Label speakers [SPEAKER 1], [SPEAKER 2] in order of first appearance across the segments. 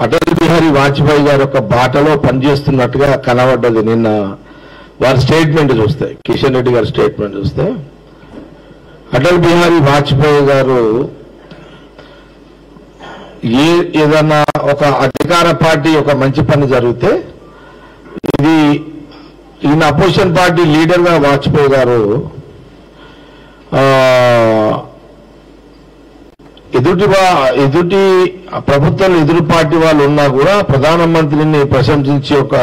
[SPEAKER 1] అటల్ బిహారీ వాజ్పేయి గారి యొక్క బాటలో పనిచేస్తున్నట్టుగా కనబడ్డది నిన్న వారి స్టేట్మెంట్ చూస్తే, కిషన్ రెడ్డి గారి స్టేట్మెంట్ చూస్తే. అటల్ బిహారీ వాజ్పేయి గారు ఏదన్నా ఒక అధికార పార్టీ ఒక మంచి పని జరిగితే, ఇది ఈయన అపోజిషన్ పార్టీ లీడర్గా వాజ్పేయి గారు ఎదుటి ప్రభుత్వం ఎదురు పార్టీ వాళ్ళు ఉన్నా కూడా ప్రధానమంత్రిని ప్రశంసించే ఒక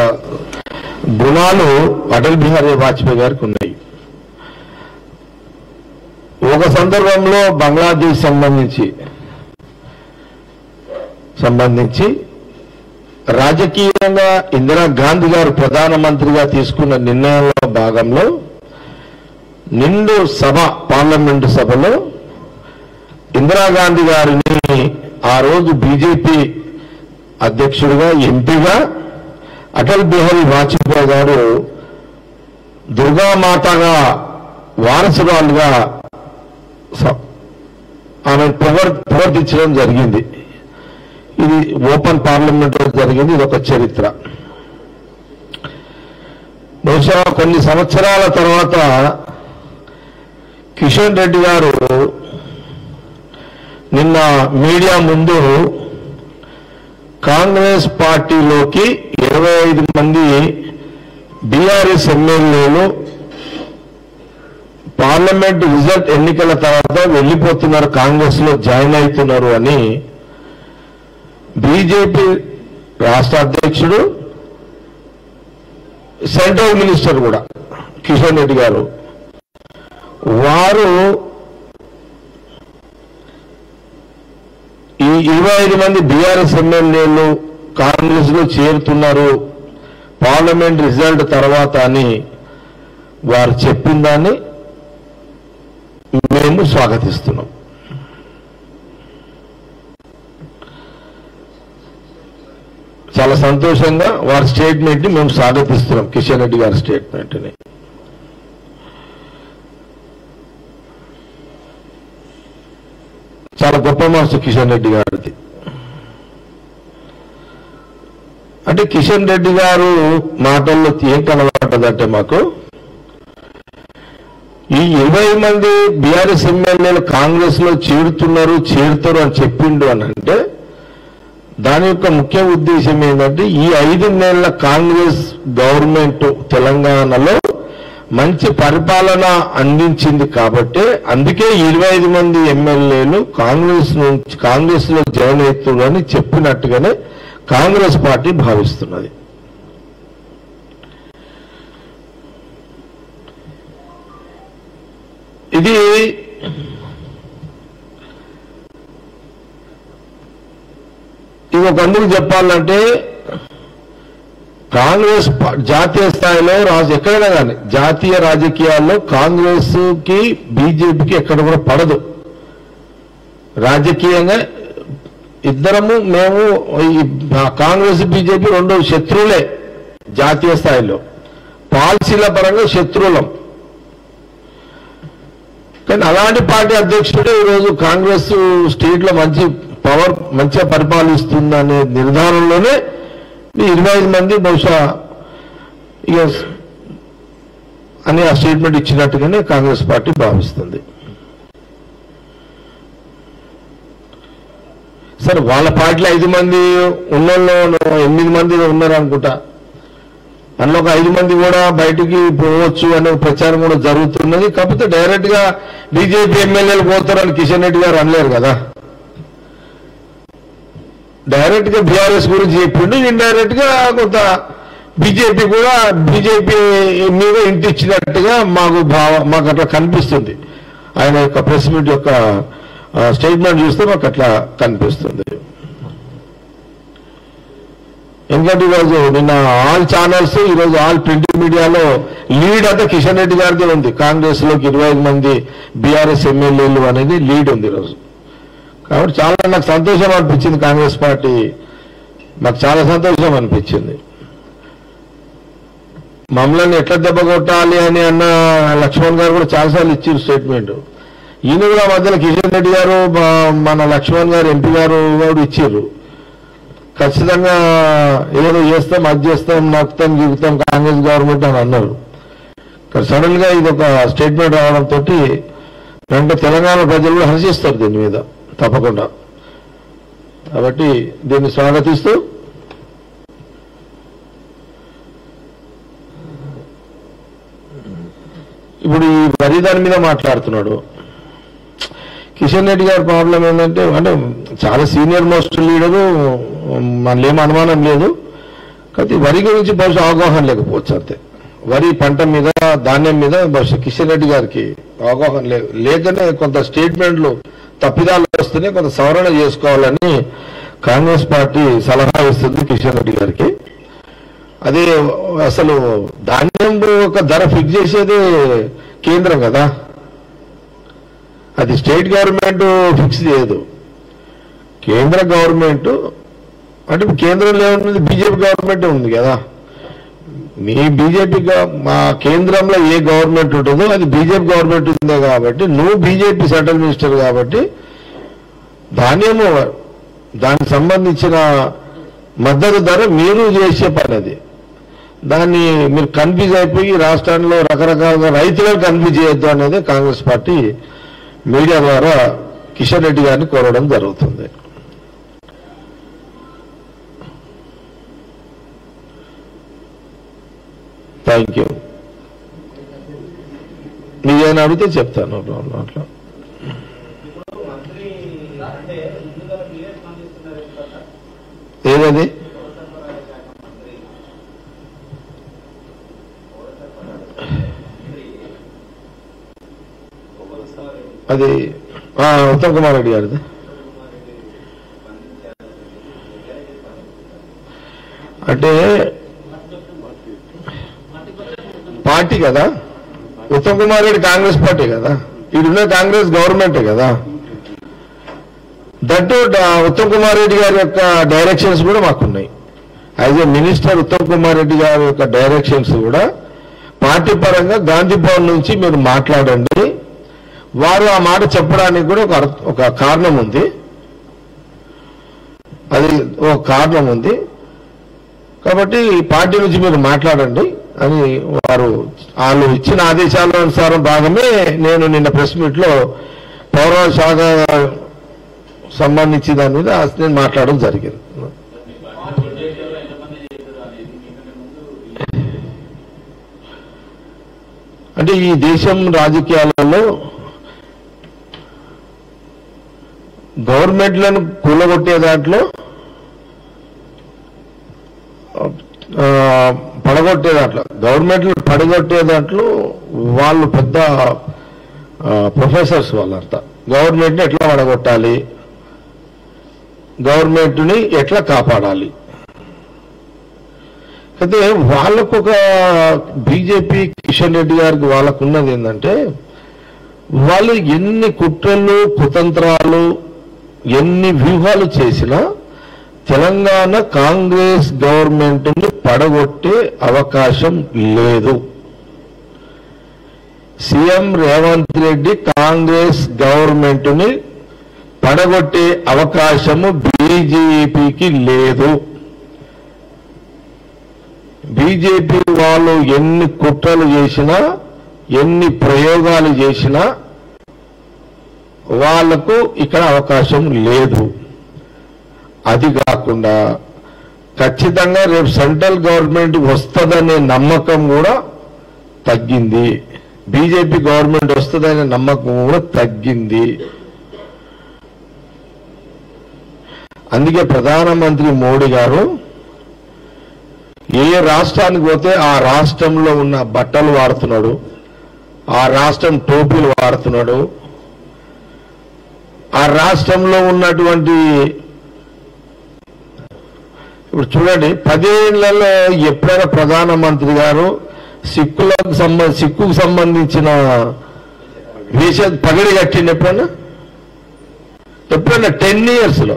[SPEAKER 1] గుణాలు అటల్ బిహారీ వాజ్పేయి గారికి ఉన్నాయి. ఒక సందర్భంలో బంగ్లాదేశ్ సంబంధించి రాజకీయంగా ఇందిరాగాంధీ గారు ప్రధానమంత్రిగా తీసుకున్న నిర్ణయంలో భాగంలో నిండు సభ, పార్లమెంటు సభలో ఇందిరాగాంధీ గారిని ఆ రోజు బీజేపీ అధ్యక్షుడిగా, ఎంపీగా అటల్ బిహారీ వాజ్పేయి గారు దుర్గామాతగా వారసురాలుగా ఆమె ప్రవర్తించడం జరిగింది. ఇది ఓపెన్ పార్లమెంట్ లో జరిగింది. ఇది ఒక చరిత్ర. బహుశా కొన్ని సంవత్సరాల తర్వాత కిషన్ రెడ్డి గారు నిన్న మీడియా ముందు కాంగ్రెస్ పార్టీలోకి 25 మంది బీఆర్ఎస్ ఎమ్మెల్యేలు పార్లమెంట్ రిజల్ట్ ఎన్నికల తర్వాత వెళ్లిపోతున్నారు, కాంగ్రెస్ లో జాయిన్ అవుతున్నారు అని బీజేపీ రాష్ట్ర అధ్యక్షుడు, సెంట్రల్ మినిస్టర్ కూడా కిషన్ రెడ్డి గారు వారు ఈ 25 మంది బీఆర్ఎస్ ఎమ్మెల్యేలు కాంగ్రెస్ లో చేరుతున్నారు పార్లమెంట్ రిజల్ట్ తర్వాత అని వారు చెప్పిన దాన్ని మేము స్వాగతిస్తున్నాం. చాలా సంతోషంగా వారి స్టేట్మెంట్ ని మేము స్వాగతిస్తున్నాం, కిషన్ రెడ్డి గారి స్టేట్మెంట్ ని. చాలా గొప్ప మనసు కిషన్ రెడ్డి గారిది. అంటే కిషన్ రెడ్డి గారు మాటల్లో ఏం కనబడ్డదంటే, మాకు ఈ 20 మంది బీఆర్ఎస్ ఎమ్మెల్యేలు కాంగ్రెస్ లో చేరుతారు అని చెప్పిండు అని అంటే దాని యొక్క ముఖ్య ఉద్దేశం ఏంటంటే, ఈ 5 నెలల కాంగ్రెస్ గవర్నమెంట్ తెలంగాణలో మంచి పరిపాలన అందించింది కాబట్టి అందుకే 25 మంది ఎమ్మెల్యేలు కాంగ్రెస్ లో జాయిన్ అవుతుందని చెప్పినట్టుగానే కాంగ్రెస్ పార్టీ భావిస్తున్నది. ఇది ఒకందుకు చెప్పాలంటే కాంగ్రెస్ జాతీయ స్థాయిలో ఎక్కడైనా కానీ జాతీయ రాజకీయాల్లో కాంగ్రెస్ కి బీజేపీకి ఎక్కడ కూడా పడదు. రాజకీయంగా మేము కాంగ్రెస్ బీజేపీ రెండు శత్రువులే జాతీయ స్థాయిలో, పాలసీల పరంగా శత్రువులం. కానీ అలాంటి పార్టీ అధ్యక్షుడే ఈరోజు కాంగ్రెస్ స్టేట్ లో మంచిగా పరిపాలిస్తుందనే నిర్ధారణలోనే 25 మంది బహుశా అని ఆ స్టేట్మెంట్ ఇచ్చినట్టుగానే కాంగ్రెస్ పార్టీ భావిస్తుంది. సరే, వాళ్ళ పార్టీలో 5 మంది ఉన్నోళ్ళు 8 మంది ఉన్నారనుకుంటా, అందులో ఒక 5 మంది కూడా బయటికి పోవచ్చు అనే ప్రచారం కూడా జరుగుతున్నది. కాకపోతే డైరెక్ట్ గా బీజేపీ ఎమ్మెల్యేలు పోతారని కిషన్ రెడ్డి గారు అనలేరు కదా. డైరెక్ట్ గా బీఆర్ఎస్ గురించి చెప్పిండు, ఇండైరెక్ట్ గా కొంత బీజేపీ కూడా బీజేపీ మీద ఇంటి ఇచ్చినట్టుగా మాకు అట్లా కనిపిస్తుంది. ఆయన యొక్క ప్రెస్ మీట్ యొక్క స్టేట్మెంట్ చూస్తే మాకు అట్లా కనిపిస్తుంది. ఎందుకంటే ఈరోజు నిన్న ఆల్ ఛానల్స్, ఈరోజు ఆల్ ప్రింట్ మీడియాలో లీడ్ అంతా కిషన్ రెడ్డి గారిదే ఉంది. కాంగ్రెస్ లోకి 25 మంది బీఆర్ఎస్ ఎమ్మెల్యేలు అనేది లీడ్ ఉంది ఈరోజు. కాబట్టి చాలా నాకు సంతోషం అనిపించింది. కాంగ్రెస్ పార్టీ మాకు చాలా సంతోషం అనిపించింది. మమ్మల్ని ఎట్లా దెబ్బ కొట్టాలి అని అన్న లక్ష్మణ్ గారు కూడా చాలాసార్లు ఇచ్చారు స్టేట్మెంట్. ఈయన కూడా మధ్యలో కిషన్ రెడ్డి గారు, మన లక్ష్మణ్ గారు ఎంపీ గారు కూడా ఇచ్చారు. ఖచ్చితంగా ఏదో చేస్తాం, అది చేస్తాం, నొక్కుతాం, దిగుతాం కాంగ్రెస్ గవర్నమెంట్ అని అన్నారు. సడన్ గా ఇది ఒక స్టేట్మెంట్ రావడంతో వెంట తెలంగాణ ప్రజలు కూడా హర్షిస్తారు దీని మీద తప్పకుండా. కాబట్టి దీన్ని స్వాగతిస్తూ ఇప్పుడు ఈ వరి దాని మీద మాట్లాడుతున్నాడు కిషన్ రెడ్డి గారి. ప్రాబ్లం ఏంటంటే అంటే చాలా సీనియర్ మోస్ట్ లీడరు, మనలో ఏం అనుమానం లేదు. కాబట్టి వరి గురించి బహుశా అవగాహన లేకపోవచ్చు అంతే. వరి పంట మీద, ధాన్యం మీద బహుశా కిషన్ రెడ్డి గారికి అవగాహన లేకనే కొంత స్టేట్మెంట్లు తప్పిదాలు వస్తేనే కొంత సవరణ చేసుకోవాలని కాంగ్రెస్ పార్టీ సలహా ఇస్తుంది కిషన్ రెడ్డి గారికి. అదే అసలు ధాన్యం ఒక ధర ఫిక్స్ చేసేది కేంద్రం కదా, అది స్టేట్ గవర్నమెంట్ ఫిక్స్ చేయదు. కేంద్ర గవర్నమెంట్ అంటే కేంద్రంలో ఏమున్నది, బీజేపీ గవర్నమెంట్ ఉంది కదా. మీ బీజేపీ మా కేంద్రంలో ఏ గవర్నమెంట్ ఉంటుందో అది బీజేపీ గవర్నమెంట్ ఉందే కాబట్టి నువ్వు బీజేపీ సెంట్రల్ మినిస్టర్ కాబట్టి ధాన్యము దానికి సంబంధించిన మద్దతు ధర మీరు చేసే పని అది. దాన్ని మీరు కన్ఫ్యూజ్ అయిపోయి రాష్ట్రంలో రకరకాలుగా రైతులను కన్ఫ్యూజ్ చేయొద్దు అనేది కాంగ్రెస్ పార్టీ మీడియా ద్వారా కిషన్ రెడ్డి గారిని కోరడం జరుగుతుంది. Thank you. మీరేమైనా అడిగితే చెప్తాను అట్లా. ఏదది అది ఉత్తమ్ కుమార్ రెడ్డి గారిది. అంటే పార్టీ కదా, ఉత్తమ్ కుమార్ రెడ్డి కాంగ్రెస్ పార్టీ కదా, ఇటున్న కాంగ్రెస్ గవర్నమెంటే కదా. దట్టు ఉత్తమ్ కుమార్ రెడ్డి గారి యొక్క డైరెక్షన్స్ కూడా మాకున్నాయి. As a minister Uttam Kumar Reddy గారి యొక్క డైరెక్షన్స్ కూడా పార్టీ పరంగా గాంధీ భవన్ నుంచి మీరు మాట్లాడండి. వారు ఆ మాట చెప్పడానికి కూడా ఒక కారణం ఉంది, అది ఒక కారణం ఉంది. కాబట్టి పార్టీ నుంచి మీరు మాట్లాడండి అని వాళ్ళు ఇచ్చిన ఆదేశాల అనుసారం భాగమే నేను నిన్న ప్రెస్ మీట్ లో పౌర శాఖ సంబంధించి దాని మీద నేను మాట్లాడడం జరిగింది. అంటే ఈ దేశం రాజకీయాలలో గవర్నమెంట్లను కూలగొట్టే దాంట్లో గవర్నమెంట్లు పడగొట్టే దాంట్లో వాళ్ళు పెద్ద ప్రొఫెసర్స్ వాళ్ళంతా. గవర్నమెంట్ని ఎట్లా పడగొట్టాలి, గవర్నమెంట్ని ఎట్లా కాపాడాలి. అయితే వాళ్ళకు ఒక బీజేపీ కిషన్ రెడ్డి గారికి వాళ్ళకు ఉన్నది ఏంటంటే వాళ్ళు ఎన్ని కుట్రలు కుతంత్రాలు ఎన్ని వ్యూహాలు చేసినా తెలంగాణ కాంగ్రెస్ గవర్నమెంట్ని పడగొట్టే అవకాశం లేదు. సీఎం రేవంత్ రెడ్డి కాంగ్రెస్ గవర్నమెంట్ని పడగొట్టే అవకాశము బీజేపీకి లేదు. బీజేపీ వాళ్ళు ఎన్ని కుట్రలు చేసినా ఎన్ని ప్రయోగాలు చేసినా వాళ్లకు ఇక్కడ అవకాశం లేదు. అది కాకుండా ఖచ్చితంగా రేపు సెంట్రల్ గవర్నమెంట్ వస్తుందనే నమ్మకం కూడా తగ్గింది. బీజేపీ గవర్నమెంట్ వస్తుందనే నమ్మకం కూడా తగ్గింది. అందుకే ప్రధానమంత్రి మోడీ గారు ఏ రాష్ట్రానికి పోతే ఆ రాష్ట్రంలో ఉన్న బట్టలు వాడుతున్నాడు, ఆ రాష్ట్రం టోపీలు వాడుతున్నాడు, ఆ రాష్ట్రంలో ఉన్నటువంటి ఇప్పుడు చూడండి 10 ఏళ్లలో ఎప్పుడైనా ప్రధానమంత్రి గారు సిక్కుకు సంబంధించిన పగడి కట్టింది ఎప్పుడైనా 10 years లో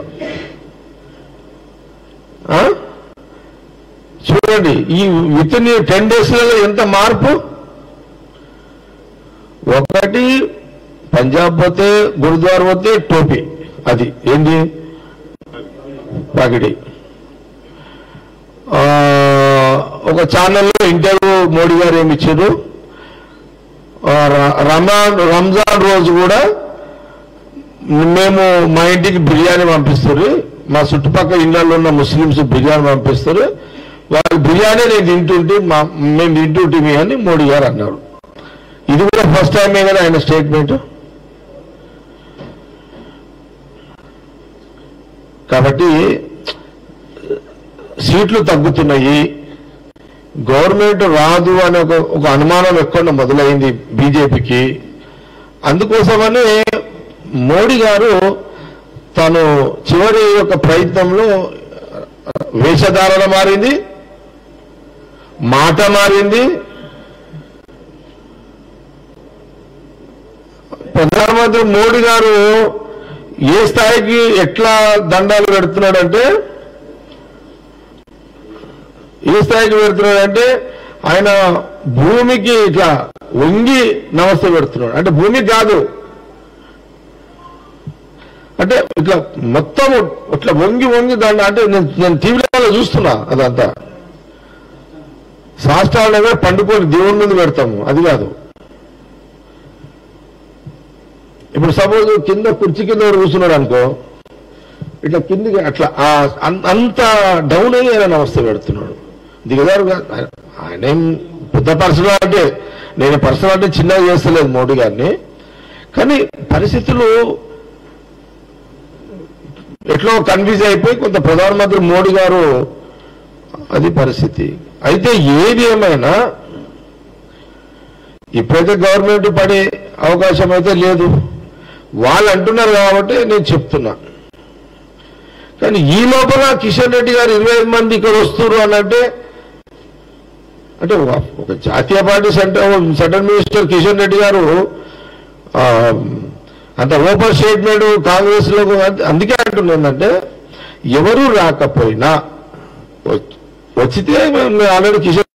[SPEAKER 1] చూడండి. ఈ విత్ ఇన్ 10 days ఎంత మార్పు. ఒకటి పంజాబ్ పోతే గురుద్వారా పోతే టోపీ, అది ఏంటి పగిడి. ఒక ఛానల్లో ఇంటర్వ్యూ మోడీ గారు ఏమి ఇచ్చారు, రంజాన్ రోజు కూడా మేము మా ఇంటికి బిర్యానీ పంపిస్తారు, మా చుట్టుపక్కల ఇళ్లలో ఉన్న ముస్లింస్ బిర్యానీ పంపిస్తారు, వాళ్ళ బిర్యానీ నేను తింటుంటే మేము తింటుంటే అని మోడీ గారు అన్నారు. ఇది కూడా ఫస్ట్ టైమే కదా ఆయన స్టేట్మెంట్. కాబట్టి సీట్లు తగ్గుతున్నాయి, గవర్నమెంట్ రాదు అనే ఒక అనుమానం ఎక్కడ మొదలైంది బీజేపీకి. అందుకోసమని మోడీ గారు తను చివరి యొక్క ప్రయత్నంలో వేషధారణ మారింది, మాట మారింది. ప్రధానమంత్రి మోడీ గారు ఏ స్థాయికి ఎట్లా దండాలు పెడుతున్నాడంటే ఆయన భూమికి ఇట్లా వంగి నమస్తే పెడుతున్నాడు. అంటే భూమికి కాదు, అంటే ఇట్లా మొత్తం ఇట్లా వంగి దండ. అంటే నేను టీవీలలో చూస్తున్నా, అదంతా శాస్త్రాలుగా పండుకొని దేవుడి ముందు పెడతాము, అది కాదు. ఇప్పుడు సపోజ్ కింద కుర్చీ కింద కూర్చున్నాడు అనుకో, ఇట్లా కిందికి అట్లా అంత డౌన్ అయ్యి ఆయన నమస్తే పెడుతున్నాడు. దిగదారు ఆయన ఏం పెద్ద పర్సనాలిటీ, నేను పర్సనాలిటీ చిన్నగా చేస్తలేదు మోడీ గారిని, కానీ పరిస్థితులు ఎట్లా కన్ఫ్యూజ్ అయిపోయి కొంత ప్రధానమంత్రి మోడీ గారు అది పరిస్థితి. అయితే ఏది ఏమైనా ఇప్పుడైతే గవర్నమెంట్ పడే అవకాశం అయితే లేదు, వాళ్ళు అంటున్నారు కాబట్టి నేను చెప్తున్నా. కానీ ఈ లోపల కిషన్ రెడ్డి గారు 25 మంది ఇక్కడ వస్తున్నారు అనంటే, అంటే ఒక జాతీయ party central minister Kishan Reddy గారు అంత ఓపెన్ స్టేట్మెంట్ కాంగ్రెస్ లో. అందుకే అంటున్నానంటే ఎవరు రాకపోయినా వచ్చితే ఆల్రెడీ కిషన్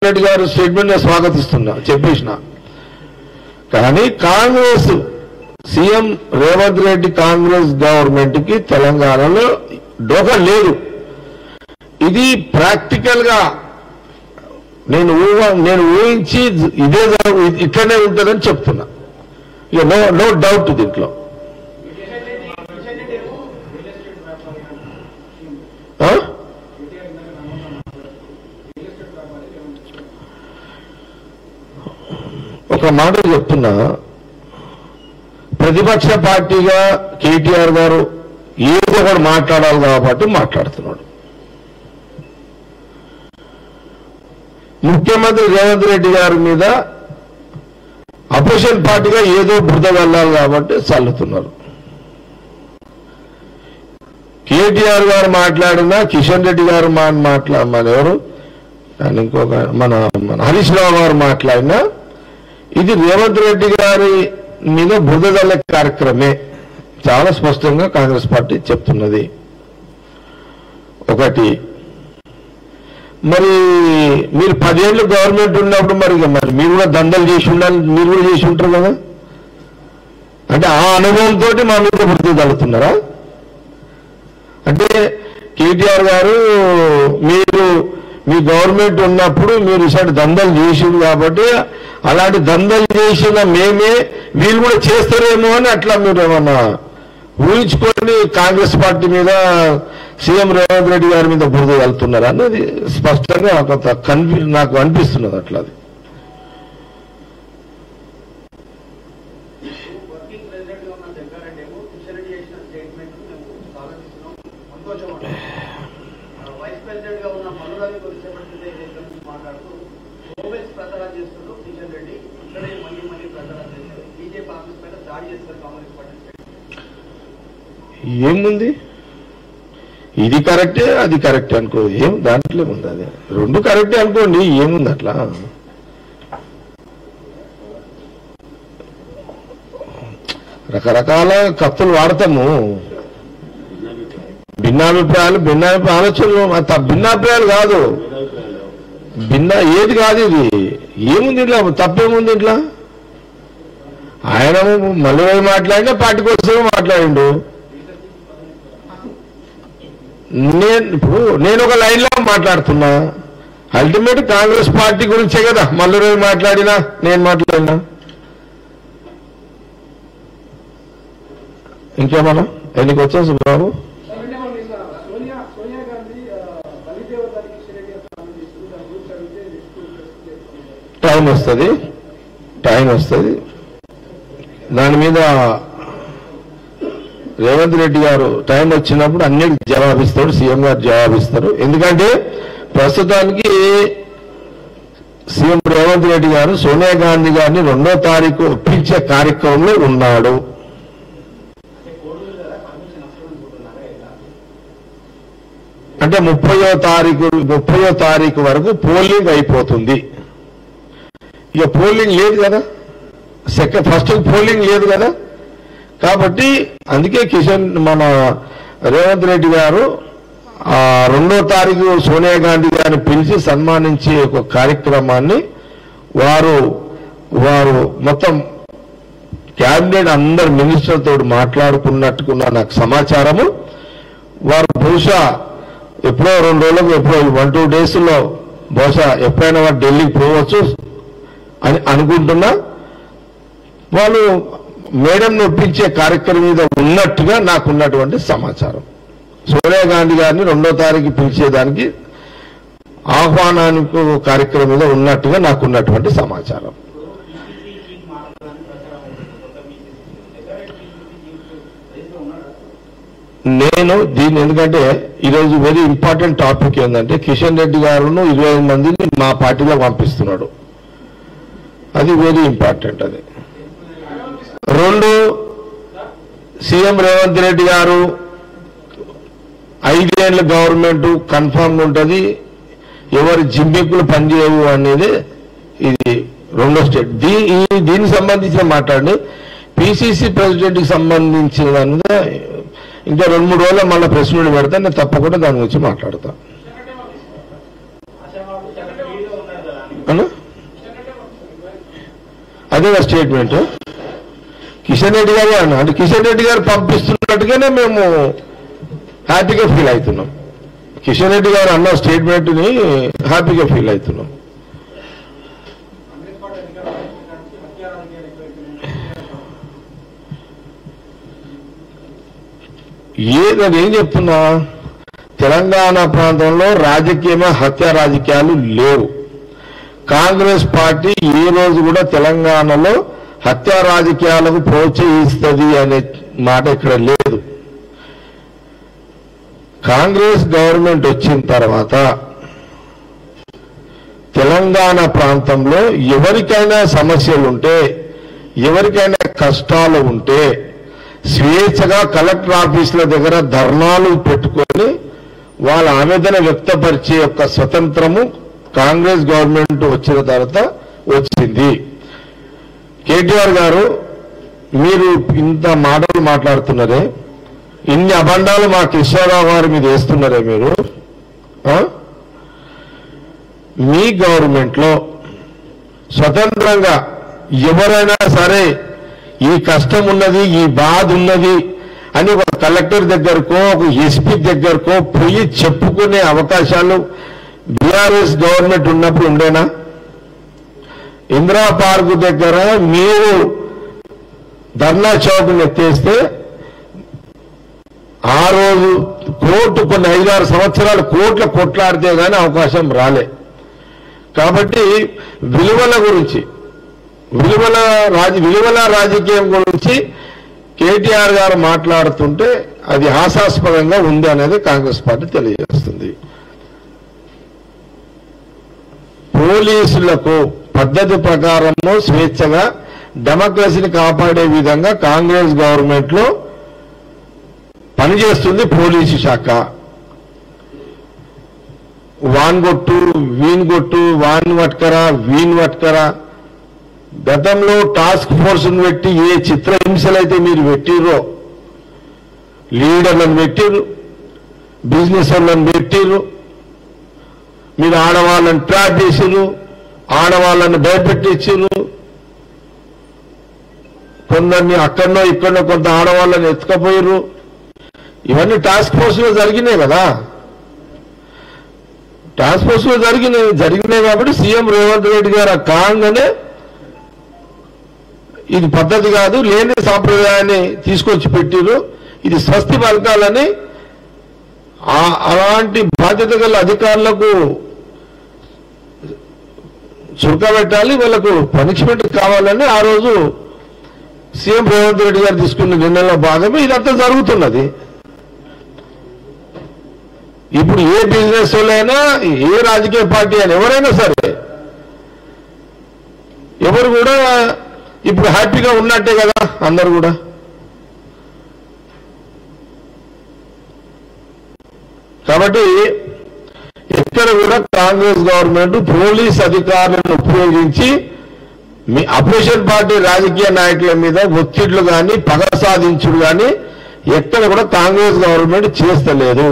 [SPEAKER 1] రెడ్డి గారు స్టేట్మెంట్ స్వాగతిస్తున్నా, చెప్పేసిన. కానీ కాంగ్రెస్ సీఎం రేవంత్ రెడ్డి కాంగ్రెస్ గవర్నమెంట్ కి తెలంగాణలో డోకా లేదు. ఇది ప్రాక్టికల్ గా నేను ఊహించి ఇదే ఇట్లనే ఉంటుందని చెప్తున్నా. ఇక నో డౌట్ దీంట్లో. ఒక మాట చెప్తున్నా, ప్రతిపక్ష పార్టీగా కేటీఆర్ గారు ఏదో ఒకటి మాట్లాడాలి కాబట్టి మాట్లాడుతున్నాడు. ముఖ్యమంత్రి రేవంత్ రెడ్డి గారి మీద అపోజిషన్ పార్టీగా ఏదో బురద వెళ్ళాలి కాబట్టి చల్లుతున్నారు. కేటీఆర్ గారు మాట్లాడినా, కిషన్ రెడ్డి గారు ఎవరు ఇంకొక మన హరీష్ రావు గారు మాట్లాడినా ఇది రేవంత్ రెడ్డి గారి మీద బురద జల్లే కార్యక్రమే. చాలా స్పష్టంగా కాంగ్రెస్ పార్టీ చెప్తున్నది. ఒకటి, మరి మీరు 10 ఏళ్ళు గవర్నమెంట్ ఉన్నప్పుడు మరి మీరు కూడా దందలు చేసి ఉండాలి, మీరు కూడా చేసి ఉంటారు కదా. అంటే ఆ అనుభవంతో మా మీద బురద జల్లుతున్నారా? అంటే కేటీఆర్ గారు మీరు మీ గవర్నమెంట్ ఉన్నప్పుడు మీరు ఇలాంటి దందలు చేసింది కాబట్టి అలాంటి దందలు చేసిన మేమే వీళ్ళు కూడా చేస్తారేమో అని అట్లా మీరు ఏమన్నా ఊహించుకొని కాంగ్రెస్ పార్టీ మీద సీఎం రేవంత్ రెడ్డి గారి మీద బురద వెళ్తున్నారు అన్నది స్పష్టంగా నాకు అనిపిస్తున్నది. అట్లా అది ఏముంది, ఇది కరెక్టే అది కరెక్టే అనుకో, ఏం దాంట్లో ఉంది, అదే రెండు కరెక్టే అనుకోండి, ఏముంది అట్లా. రకరకాల కత్తులు వాడతాము, భిన్నాభిప్రాయాలు ఆలోచనలు, భిన్నాభిప్రాయాలు కాదు, ఏది కాదు ఇది. ఏముంది ఇట్లా, తప్పేముంది ఇట్లా. ఆయన మళ్ళీ మాట్లాడినా పార్టీ కోసమే మాట్లాడిండు. నేను ఒక లైన్లో మాట్లాడుతున్నా. అల్టిమేట్ కాంగ్రెస్ పార్టీ గురించే కదా మళ్ళీ మాట్లాడినా, నేను మాట్లాడినా. ఇంకేమన్నా ఎన్నికి వచ్చేసి బాబు టైం వస్తుంది దాని మీద రేవంత్ రెడ్డి గారు టైం వచ్చినప్పుడు అన్నిటికీ జవాబిస్తాడు, సీఎం గారు జవాబిస్తారు. ఎందుకంటే ప్రస్తుతానికి సీఎం రేవంత్ రెడ్డి గారు సోనియా గాంధీ గారిని 2వ తారీఖు ఒప్పించే కార్యక్రమంలో ఉన్నాడు. అంటే 30వ తారీఖు వరకు పోలింగ్ అయిపోతుంది. ఇక పోలింగ్ లేదు కదా, ఫస్ట్ పోలింగ్ లేదు కదా. కాబట్టి అందుకే మన రేవంత్ రెడ్డి గారు 2వ తారీఖు సోనియా గాంధీ గారిని పిలిచి సన్మానించే ఒక కార్యక్రమాన్ని వారు మొత్తం క్యాబినెట్ అందరు మినిస్టర్తో మాట్లాడుకున్నట్టుకున్న నాకు సమాచారము. వారు బహుశా ఎప్పుడో 2 రోజులకు ఎప్పుడో 1-2 డేస్లో బహుశా ఎప్పుడైనా వారు ఢిల్లీకి పోవచ్చు అని అనుకుంటున్నా. వాళ్ళు మేడంని ఒప్పించే కార్యక్రమం మీద ఉన్నట్టుగా నాకున్నటువంటి సమాచారం. సోనియా గాంధీ గారిని 2వ తారీఖు పిలిచేదానికి ఆహ్వానానికి కార్యక్రమం మీద ఉన్నట్టుగా నాకున్నటువంటి సమాచారం. నేను దీన్ని ఎందుకంటే ఈరోజు వెరీ ఇంపార్టెంట్ టాపిక్ ఏంటంటే కిషన్ రెడ్డి గారును 25 మందిని మా పార్టీలో పంపిస్తున్నాడు. అది వెరీ ఇంపార్టెంట్. అది 2 సీఎం రేవంత్ రెడ్డి గారు 5 ఏళ్ల గవర్నమెంట్ కన్ఫర్మ్ ఉంటుంది, ఎవరి జిమ్మిక్కులు పనిచేయవు అనేది ఇది 2వ స్టేట్. దీనికి సంబంధించిన మాట్లాడి పిసిసి ప్రెసిడెంట్కి సంబంధించిన దాని మీద ఇంకా 2-3 రోజుల్లో మళ్ళీ ప్రెస్ మీట్ పెడతా, నేను తప్పకుండా దాని గురించి మాట్లాడతా. అదే స్టేట్మెంట్ కిషన్ రెడ్డి గారు అన్న, అంటే కిషన్ రెడ్డి గారు పంపిస్తున్నట్టుగానే మేము హ్యాపీగా ఫీల్ అవుతున్నాం. కిషన్ రెడ్డి గారు అన్న స్టేట్మెంట్ని హ్యాపీగా ఫీల్ అవుతున్నాం. నేను ఏం చెప్తున్నా, తెలంగాణ ప్రాంతంలో రాజకీయమే హత్య రాజకీయాలు లేవు. కాంగ్రెస్ పార్టీ ఏ రోజు కూడా తెలంగాణలో హత్యా రాజకీయాలకు ప్రోత్సహిస్తుంది అనే మాట ఇక్కడ లేదు. కాంగ్రెస్ గవర్నమెంట్ వచ్చిన తర్వాత తెలంగాణ ప్రాంతంలో ఎవరికైనా సమస్యలుంటే, ఎవరికైనా కష్టాలు ఉంటే స్వేచ్ఛగా కలెక్టర్ ఆఫీసుల దగ్గర ధర్నాలు పెట్టుకొని వాళ్ళ ఆవేదన వ్యక్తపరిచే యొక్క స్వతంత్రము కాంగ్రెస్ గవర్నమెంట్ వచ్చిన తర్వాత వచ్చింది. కేటీఆర్ గారు మీరు ఇంత మాటలు మాట్లాడుతున్నారే, ఇన్ని అబండాలు మా కిషోరావు గారి మీద వేస్తున్నారే మీరు, మీ గవర్నమెంట్లో స్వతంత్రంగా ఎవరైనా సరే ఈ కష్టం ఉన్నది, ఈ బాధ ఉన్నది అని ఒక కలెక్టర్ దగ్గరకో ఒక ఎస్పీ దగ్గరకో పోయి చెప్పుకునే అవకాశాలు బీఆర్ఎస్ గవర్నమెంట్ ఉన్నప్పుడు ఉండేనా? ఇందిరా పార్క్ దగ్గర మీరు ధర్నా చౌక్ని ఎత్తేస్తే ఆ రోజు కోర్టు కొన్ని 5-6 సంవత్సరాలు కోర్టుల కొట్లాడితే కానీ అవకాశం రాలే. కాబట్టి విలువల గురించి, విలువల రాజకీయం గురించి కేటీఆర్ గారు మాట్లాడుతుంటే అది హాస్యాస్పదంగా ఉంది అనేది కాంగ్రెస్ పార్టీ తెలియజేస్తుంది. పోలీసులకు పద్ధతి ప్రకారము స్వేచ్ఛగా డెమోక్రసీని కాపాడే విధంగా కాంగ్రెస్ గవర్నమెంట్ లో పనిచేస్తుంది పోలీసు శాఖ. వాన్ కొట్టు, వీన్ కొట్టు, వాన్ పట్టుకరా, వీన్ పట్టుకరా. గతంలో టాస్క్ ఫోర్స్ను పెట్టి ఏ చిత్రహింసలైతే మీరు పెట్టిర్రో, లీడర్లను పెట్టిర్రు, బిజినెస్ వాళ్ళని పెట్టిర్రు, మీరు ఆడవాళ్ళని ట్రాప్ చేసిర్రు, ఆడవాళ్ళని భయపెట్టించిర్రు, కొందరిని అక్కడనో ఇక్కడనో కొంత ఆడవాళ్ళని ఎత్తుకపోయిర్రు. ఇవన్నీ టాస్క్ ఫోర్స్ లో జరిగినాయి కదా, టాస్క్ ఫోర్స్ లో జరిగినాయి కాబట్టి సీఎం రేవంత్ రెడ్డి గారు కాగానే ఇది పద్ధతి కాదు, లేని సాంప్రదాయాన్ని తీసుకొచ్చి పెట్టిరు, ఇది స్వస్తి పలకాలని అలాంటి బాధ్యత గల అధికారులకు చురకబెట్టాలి, వాళ్ళకు పనిష్మెంట్ కావాలని ఆ రోజు సీఎం రేవంత్ రెడ్డి గారు తీసుకున్న నిర్ణయంలో భాగమే ఇదంతా జరుగుతున్నది. ఇప్పుడు ఏ బిజినెస్ వాళ్ళైనా, ఏ రాజకీయ పార్టీ అయినా, ఎవరైనా సరే ఎవరు కూడా ఇప్పుడు హ్యాపీగా ఉన్నట్టే కదా అందరు కూడా. కాబట్టి ఎక్కడ కూడా కాంగ్రెస్ గవర్నమెంట్ పోలీస్ అధికారులను ఉపయోగించి మీ అపోజిషన్ పార్టీ రాజకీయ నాయకుల మీద ఒత్తిళ్లు కానీ పగ సాధించుడు కానీ ఎక్కడ కూడా కాంగ్రెస్ గవర్నమెంట్ చేస్తలేదు.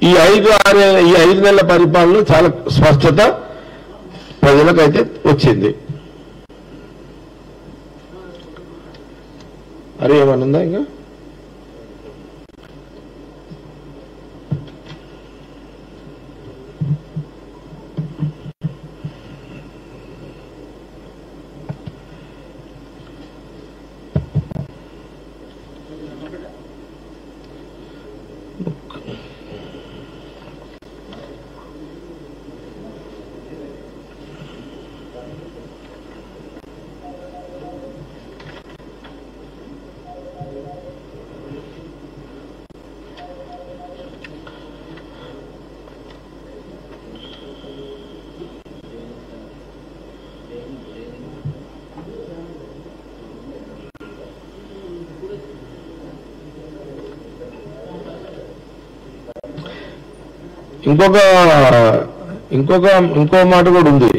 [SPEAKER 1] ఈ 5 నెలల పరిపాలన చాలా స్పష్టత ప్రజలకైతే వచ్చింది. అరే ఏమనుందా ఇంకా? ఇంకో మాట కూడా ఉంది.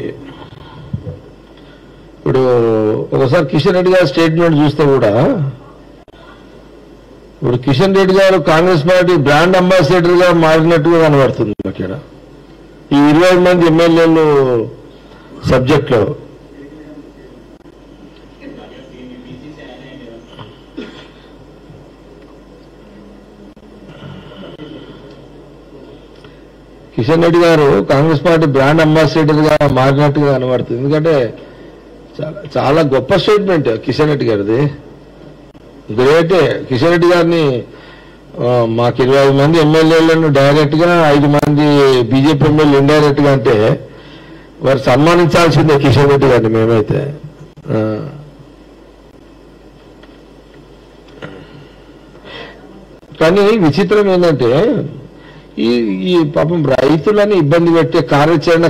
[SPEAKER 1] ఇప్పుడు ఒకసారి కిషన్ రెడ్డి గారి స్టేట్మెంట్ చూస్తే కూడా, ఇప్పుడు కిషన్ రెడ్డి గారు కాంగ్రెస్ పార్టీ బ్రాండ్ అంబాసిడర్ గా మారినట్టుగా కనబడుతుంది అక్కడ ఈ 20 మంది ఎమ్మెల్యేలు సబ్జెక్ట్ లో. కిషన్ రెడ్డి గారు కాంగ్రెస్ పార్టీ బ్రాండ్ అంబాసిడర్ గా మారినట్టుగా కనబడుతుంది. ఎందుకంటే చాలా గొప్ప స్టేట్మెంట్ కిషన్ రెడ్డి గారిది, గ్రేటే. కిషన్ రెడ్డి గారిని మాకు 25 మంది ఎమ్మెల్యేలను డైరెక్ట్ గా 5 మంది బీజేపీ ఎమ్మెల్యే ఇండైరెక్ట్ గా అంటే వారు సన్మానించాల్సిందే కిషన్ రెడ్డి గారిని మేమైతే. కానీ విచిత్రం ఏంటంటే ఈ పాపం రైతులని ఇబ్బంది పెట్టే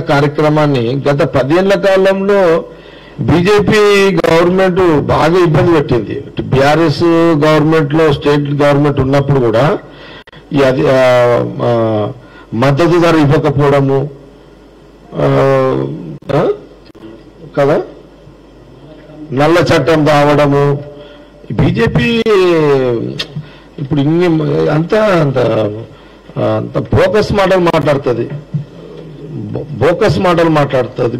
[SPEAKER 1] కార్యక్రమాన్ని గత 10 ఏళ్ల కాలంలో బీజేపీ గవర్నమెంట్ బాగా ఇబ్బంది పెట్టింది. బీఆర్ఎస్ గవర్నమెంట్ లో, స్టేట్ గవర్నమెంట్ ఉన్నప్పుడు కూడా ఈ మద్దతు ధర ఇవ్వకపోవడము కదా, నల్ల చట్టం రావడము, బీజేపీ ఇప్పుడు ఇన్ని అంత బోకస్ మాటలు మాట్లాడుతుంది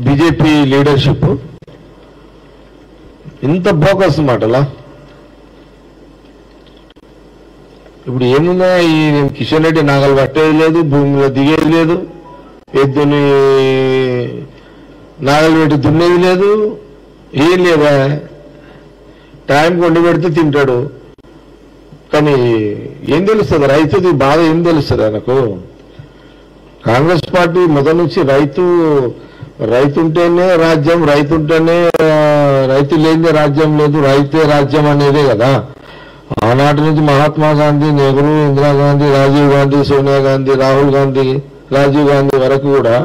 [SPEAKER 1] బీజేపీ లీడర్షిప్. ఇంత బోకస్ మాటలా? ఇప్పుడు ఏముందా, ఈ కిషన్ రెడ్డి నాగలు పట్టేది లేదు, భూమిలో దిగేది లేదు, ఎద్దుని నాగలు పెట్టి దున్నేది లేదు, ఏం లేదా, టైం కొండి పెడితే తింటాడు. కానీ ఏం తెలుస్తుంది రైతుది బాధ? ఏం తెలుస్తుంది ఆయనకు? కాంగ్రెస్ పార్టీ మొదటి నుంచి రైతు ఉంటేనే రాజ్యం, రైతు లేనిదే రాజ్యం లేదు, రైతే రాజ్యం అనేదే కదా. ఆనాటి నుంచి మహాత్మా గాంధీ, నెహ్రూ, ఇందిరాగాంధీ, రాజీవ్ గాంధీ, సోనియా గాంధీ, రాహుల్ గాంధీ, రాజీవ్ గాంధీ వరకు కూడా